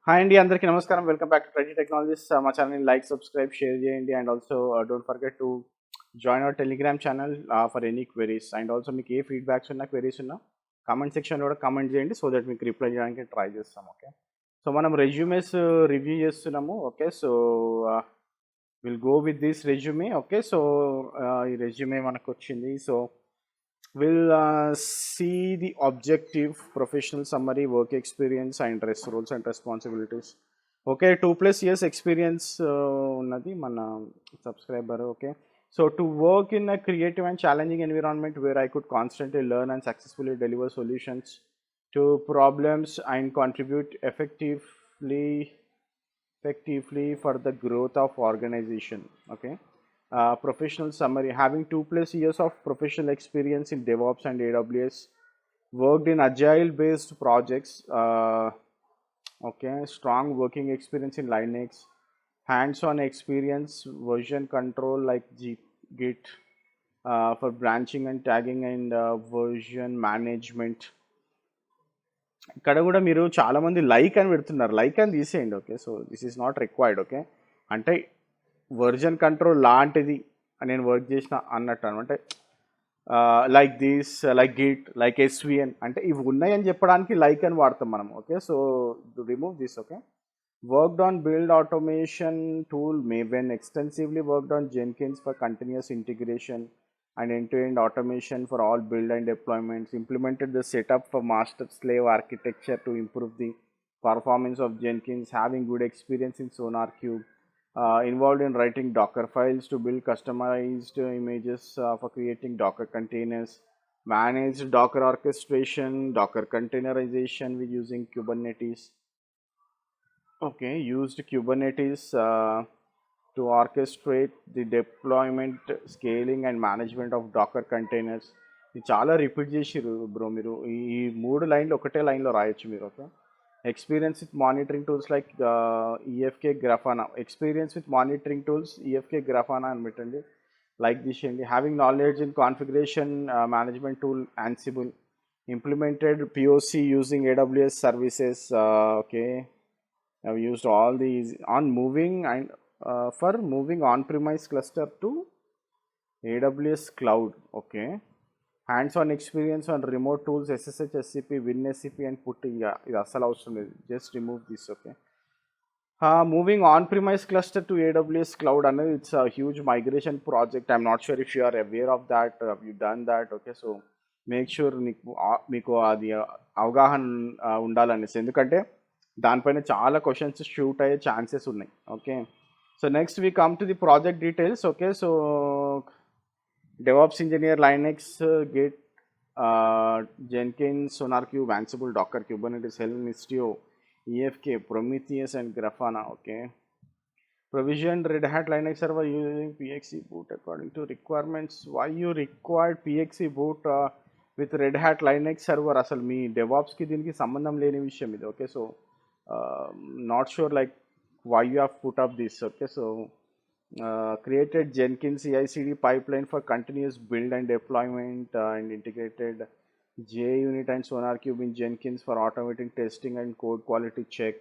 Hi అండి, అందరికీ నమస్కారం. వెల్కమ్ బ్యాక్ టు ట్రైటీ టెక్నాలజీస్. మా ఛానల్ని లైక్, సబ్స్క్రైబ్, షేర్ చేయండి. And also don't forget to join our Telegram channel for any queries. And also మీకు ఏ ఫీడ్బ్యాక్స్ ఉన్నా, క్వెరీస్ ఉన్నా కామెంట్ సెక్షన్లో కూడా కామెంట్ చేయండి, సో దట్ మీకు రిప్లై చేయడానికి ట్రై చేస్తాం. ఓకే, సో మనం రెజ్యూమేస్ రివ్యూ చేస్తున్నాము. Okay, so will go with this resume. Okay, so ఈ రెజ్యూమే మనకు వచ్చింది. So we'll see the objective, professional summary, work experience, and roles and responsibilities. Okay, 2+ years experience unnadi mana subscriber. Okay, so to work in a creative and challenging environment where I could constantly learn and successfully deliver solutions to problems and contribute effectively for the growth of organization. Okay, professional summary: having 2+ years of professional experience in DevOps and AWS, worked in agile based projects. Okay, strong working experience in Linux, hands on experience version control like Git, for branching and tagging, and version management. ఇక్కడ కూడా మీరు చాలామంది like అని పెడుతున్నారు, like అని తీసేయండి. Okay, so this is not required. Okay, అంటే version control లాంటిది నేను వర్క్ చేసిన అన్నట్టు అనమాట. Like this, like Git, like SVN అంటే ఇవి ఉన్నాయని చెప్పడానికి లైక్ అని వాడతాం మనం. Okay, so remove this. Okay, worked on build automation tool Maven, extensively worked on Jenkins for continuous integration and end-to-end automation for all build and deployments, implemented the setup for master slave architecture to improve the performance of Jenkins, having good experience in SonarQube, involved in writing Docker files to build customized images for creating Docker containers, managed Docker orchestration, Docker containerization with using Kubernetes. Okay, used Kubernetes to orchestrate the deployment, scaling and management of Docker containers. ఇది చాలా repeat చేసిర్రు bro మీరు. ఈ 3 లైన్లు ఒకటే లైన్లో రాయొచ్చు మీరు. Okay, experience with monitoring tools like EFK Grafana, experience with monitoring tools EFK Grafana అని పెట్టండి, లైక్ తీసేయండి. Having knowledge in configuration management tool Ansible, implemented POC using AWS services. Okay, I've used all these on moving and for moving on-premise cluster to AWS cloud. Okay, hands-on experience on remote tools SSH, SCP, WinSCP and PuTTY. Yeah, ఇది అస్సలు అవసరం లేదు, just remove this. Okay, moving on-premise cluster to AWS cloud అనేది it's a huge migration project. I'm not sure if you are aware of that. Have you done that? Okay, so make sure మీకు అది అవగాహన ఉండాలనేసి, ఎందుకంటే దానిపైన చాలా questions shoot అయ్యే chances ఉన్నాయి. Okay, so next we come to the project details. Okay, so DevOps engineer, Linux, Git, Jenkins, SonarQube, Ansible, Docker, Kubernetes, Helm, Istio, EFK, Prometheus and Grafana. Okay, provisioned Red Hat Linux server using PXE boot according to requirements. Why you required PXE boot with Red Hat Linux server? అసలు మీ DevOps కి దీనికి సంబంధం లేని విషయం ఇది. Okay, so not sure like why you have put up this. Okay, so created Jenkins CI/CD pipeline for continuous build and deployment, and integrated JUnit and SonarQube in Jenkins for automating testing and code quality check.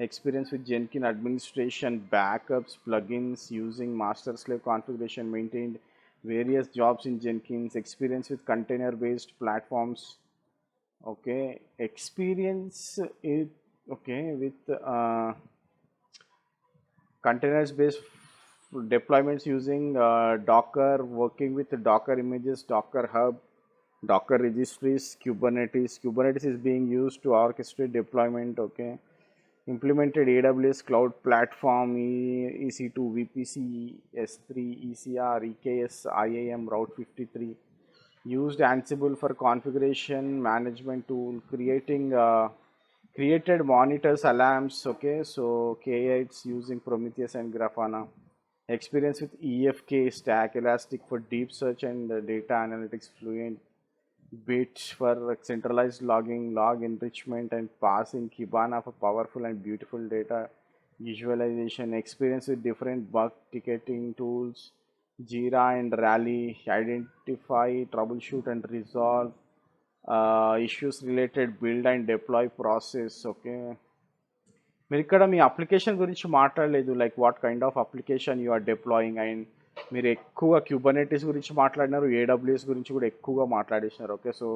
Experience with Jenkins administration, backups, plugins, using master slave configuration, maintained various jobs in Jenkins. Experience with container based platforms. Okay, experience it. Okay, with containers based deployments using Docker, working with Docker images, Docker Hub, Docker registries, Kubernetes. Kubernetes is being used to orchestrate deployment. Okay, implemented AWS cloud platform, EC2, VPC, S3, ECR, EKS, IAM, Route 53. Used Ansible for configuration management tool, created monitors, alarms. Okay, so K8s using Prometheus and Grafana. Experience with EFK stack, Elastic for deep search and data analytics, Fluent Bit for centralized logging, log enrichment and parsing, Kibana for powerful and beautiful data visualization. Experience with different bug ticketing tools, Jira and Rally, identify, troubleshoot and resolve issues related build and deploy process. Okay, మీరు ఇక్కడ మీ application గురించి మాట్లాడలేదు, like what kind of application you are deploying. And మీరు ఎక్కువ Kubernetes గురించి మాట్లాడినారు, AWS గురించి కూడా ఎక్కువగా మాట్లాడేసినారు. Okay, so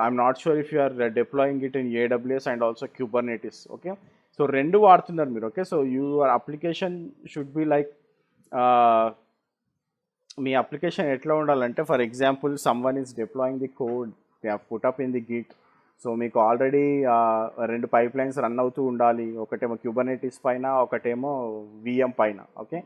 I'm not sure if you are deploying it in AWS and also Kubernetes. Okay, so రెండు వాడుతున్నారు మీరు. Okay, so your application should be like, మీ అప్లికేషన్ ఎట్లా ఉండాలంటే, for example someone is deploying the code, they have put up in the Git. So మీకు already రెండు pipe lines run అవుతూ ఉండాలి, ఒకటేమో క్యూబర్నెటిస్ పైన, ఒకటేమో విఎం పైన. ఓకే,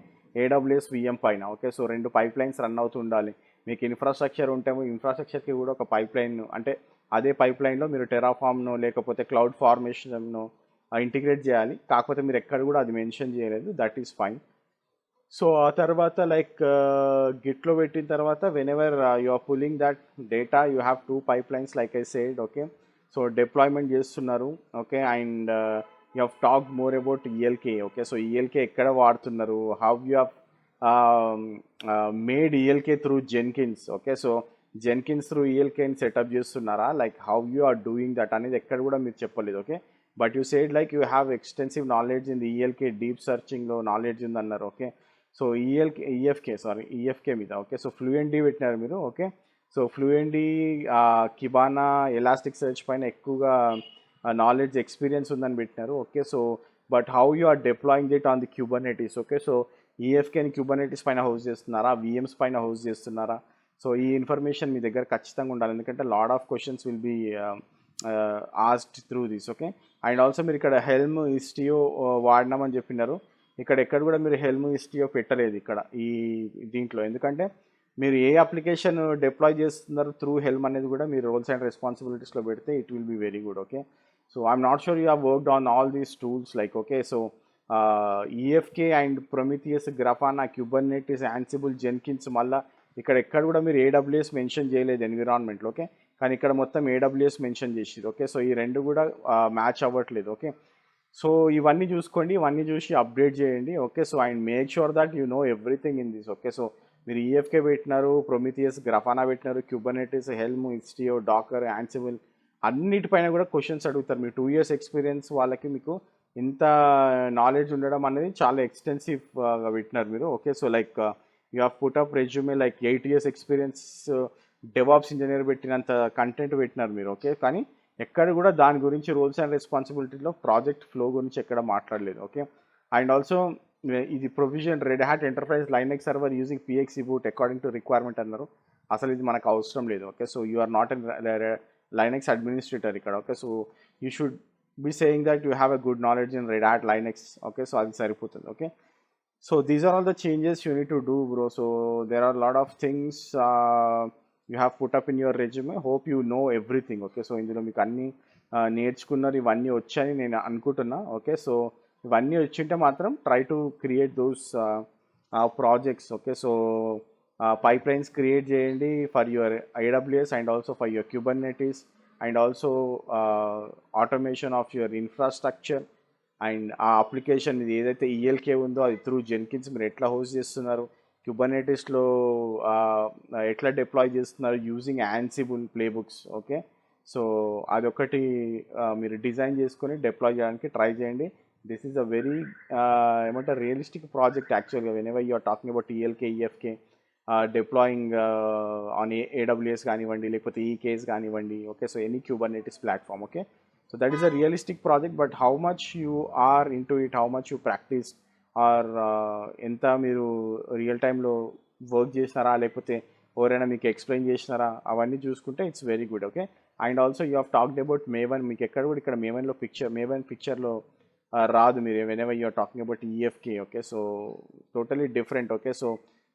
ఏడబ్ల్యూఎస్ విఎం పైన. ఓకే, సో రెండు పైప్ లైన్స్ రన్ అవుతూ ఉండాలి. మీకు ఇన్ఫ్రాస్ట్రక్చర్ ఉంటేమో ఇన్ఫ్రాస్ట్రక్చర్కి కూడా ఒక పైప్ లైన్, అంటే అదే పైప్ లైన్లో మీరు టెరాఫామ్ను లేకపోతే క్లౌడ్ ఫార్మేషన్ను ఇంటిగ్రేట్ చేయాలి. కాకపోతే మీరు ఎక్కడ కూడా అది మెన్షన్ చేయలేదు, దట్ ఈస్ ఫైన్. సో ఆ తర్వాత లైక్ గిట్లో పెట్టిన తర్వాత whenever you are pulling that data, you have two pipelines like I said. Okay, so deployment చేస్తున్నారు. Okay, and you have talk more about ELK. Okay, so ELK ఎక్కడ వాడుతున్నారు, how you have made ELK through Jenkins. Okay, so Jenkins through ఈఎల్కేని setup చేస్తున్నారా, like how you are doing that అనేది ఎక్కడ కూడా మీరు చెప్పలేదు. Okay, but you said like you have extensive knowledge in the ELK, deep సర్చింగ్లో knowledge ఉందన్నారు. Okay, so EFK మీద. ఓకే, సో ఫ్లూయెంట్ డీ పెట్టినారు మీరు. Okay, so Fluentd, Kibana, Elasticsearch పైన ఎక్కువగా నాలెడ్జ్ ఎక్స్పీరియన్స్ ఉందని పెట్టినారు. Okay, so but how you are deploying it on the Kubernetes. Okay, so ఈఎఫ్కేని క్యూబర్నెటిస్ పైన హోస్ట్ చేస్తున్నారా, విఎమ్స్ పైన హోస్ట్ చేస్తున్నారా? సో ఈ ఇన్ఫర్మేషన్ మీ దగ్గర ఖచ్చితంగా ఉండాలి, ఎందుకంటే lot of questions will be asked through this. Okay, and also మీరు ఇక్కడ హెల్మ్ ఇస్టియో వాడినామని చెప్పినారు. ఇక్కడ ఎక్కడ కూడా మీరు హెల్మ్ ఇస్టియో పెట్టలేదు ఇక్కడ ఈ దీంట్లో, ఎందుకంటే మీరు ఏ అప్లికేషన్ డిప్లాయ్ చేస్తున్నారు త్రూ హెల్మ్ అనేది కూడా మీరు రోల్స్ అండ్ రెస్పాన్సిబిలిటీస్లో పెడితే it will be very good. Okay, so I'm not sure you have worked on all these tools like. Okay, so EFK and Prometheus, Grafana, Kubernetes, Ansible, Jenkins, మళ్ళీ ఇక్కడ ఎక్కడ కూడా మీరు ఏడబ్ల్యూఎస్ మెన్షన్ చేయలేదు ఎన్విరాన్మెంట్లో. Okay, కానీ ఇక్కడ మొత్తం ఏడబ్ల్యూఎస్ మెన్షన్ చేసిరు. ఓకే, సో ఈ రెండు కూడా మ్యాచ్ అవ్వట్లేదు. ఓకే, సో ఇవన్నీ చూసుకోండి, ఇవన్నీ చూసి అప్డేట్ చేయండి. Okay, so and make sure that you know everything in this. Okay, so మీరు ఈఎఫ్కే పెట్టినారు, ప్రొమిథియస్, గ్రాఫానా పెట్టినారు, Kubernetes, Helm, Istio, Docker, Ansible, అన్నిటిపైన కూడా క్వశ్చన్స్ అడుగుతారు. మీరు 2 years ఎక్స్పీరియన్స్ వాళ్ళకి మీకు ఇంత నాలెడ్జ్ ఉండడం అనేది చాలా ఎక్స్టెన్సివ్గా పెట్టినారు మీరు. Okay, so like you have put up resume like 8 years experience DevOps engineer పెట్టినంత కంటెంట్ పెట్టినారు మీరు. ఓకే, కానీ ఎక్కడ కూడా దాని గురించి రోల్స్ అండ్ రెస్పాన్సిబిలిటీలో ప్రాజెక్ట్ ఫ్లో గురించి ఎక్కడ మాట్లాడలేదు. ఓకే, అండ్ ఆల్సో ఇది provision Red Hat Enterprise Linux server using PXE boot according to requirement అన్నారు. అసలు ఇది మనకు అవసరం లేదు. Okay, so you are not an Linux administrator ఇక్కడ. Okay, so you should be saying that you have a good knowledge in Red Hat Linux. Okay, so అది సరిపోతుంది. Okay, so these are all the changes you need to do bro. So there are lot of things you have put up in your resume. Hope you know everything. Okay, so ఇందులో మీకు అన్నీ నేర్చుకున్నారు, ఇవన్నీ వచ్చాయని నేను అనుకుంటున్నా. Okay, so ఇవన్నీ వచ్చింటే మాత్రం try to create those projects. Okay, so pipelines create చేయండి for your AWS and also for your Kubernetes and also automation of your infrastructure. And ఆ అప్లికేషన్ ఇది ఏదైతే ఈఎల్కే ఉందో అది త్రూ జెన్కిన్స్ మీరు ఎట్లా హోస్ట్ చేస్తున్నారు, క్యూబర్నెటిస్లో ఎట్లా డిప్లాయ్ చేస్తున్నారు using Ansible playbooks. Okay, so అదొకటి మీరు డిజైన్ చేసుకొని డిప్లాయ్ చేయడానికి ట్రై చేయండి. దిస్ ఈజ్ అ వెరీ ఏమంటారు రియలిస్టిక్ ప్రాజెక్ట్ యాక్చువల్గా. Whenever you are talking about ELK, EFK, deploying on AWS కానివ్వండి, లేకపోతే ఈకేస్ కానివ్వండి. Okay, so any Kubernetes platform. Okay, so that is a realistic project, but how much you are into it, how much you practice, or ఎంత మీరు real టైంలో work చేసినారా, లేకపోతే ఎవరైనా మీకు ఎక్స్ప్లెయిన్ చేసినారా, అవన్నీ చూసుకుంటే it's very good. Okay, and also you have talked about Maven. మీకు ఎక్కడ కూడా ఇక్కడ మేవన్ పిక్చర్లో రాదు మీరు whenever you are talking about EFK. Okay, so totally different. Okay, so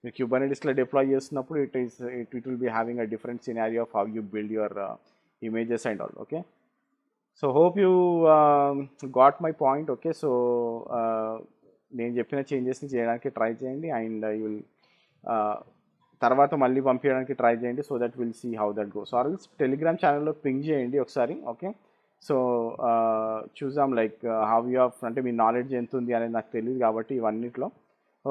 మీరు క్యూబర్నెటిస్లో డిప్లాయ్ చేస్తున్నప్పుడు it will be having a different scenario of how you build your images and all. Okay, so hope you got my point. Okay, so నేను చెప్పిన చేంజెస్ని చేయడానికి try చేయండి and you will తర్వాత మళ్ళీ పంపించడానికి ట్రై చేయండి. So that will see how that goes. Or Telegram ఛానల్లో ping చేయండి ఒకసారి. ఓకే, సో చూద్దాం లైక్ హౌ యూ ఆఫ్, అంటే మీ నాలెడ్జ్ ఎంత ఉంది అనేది నాకు తెలియదు కాబట్టి ఇవన్నిట్లో.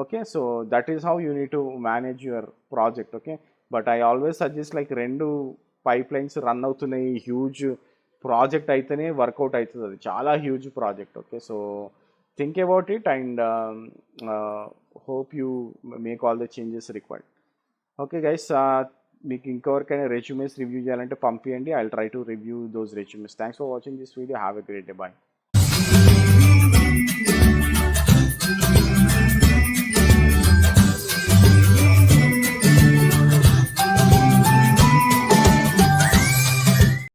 Okay, so that is how you need to manage your project. Okay, but I always suggest like 2 pipelines run అవుతున్నాయి, హ్యూజ్ ప్రాజెక్ట్ అయితేనే వర్కౌట్ అవుతుంది, అది చాలా huge project. Okay, so think about it and hope you make all the changes required. Okay guys, మీకు ఇంకెవరికైనా resumes review చేయాలంటే పంపించండి. I will try to review those resumes. Thanks for watching this video. Have a great day. Bye.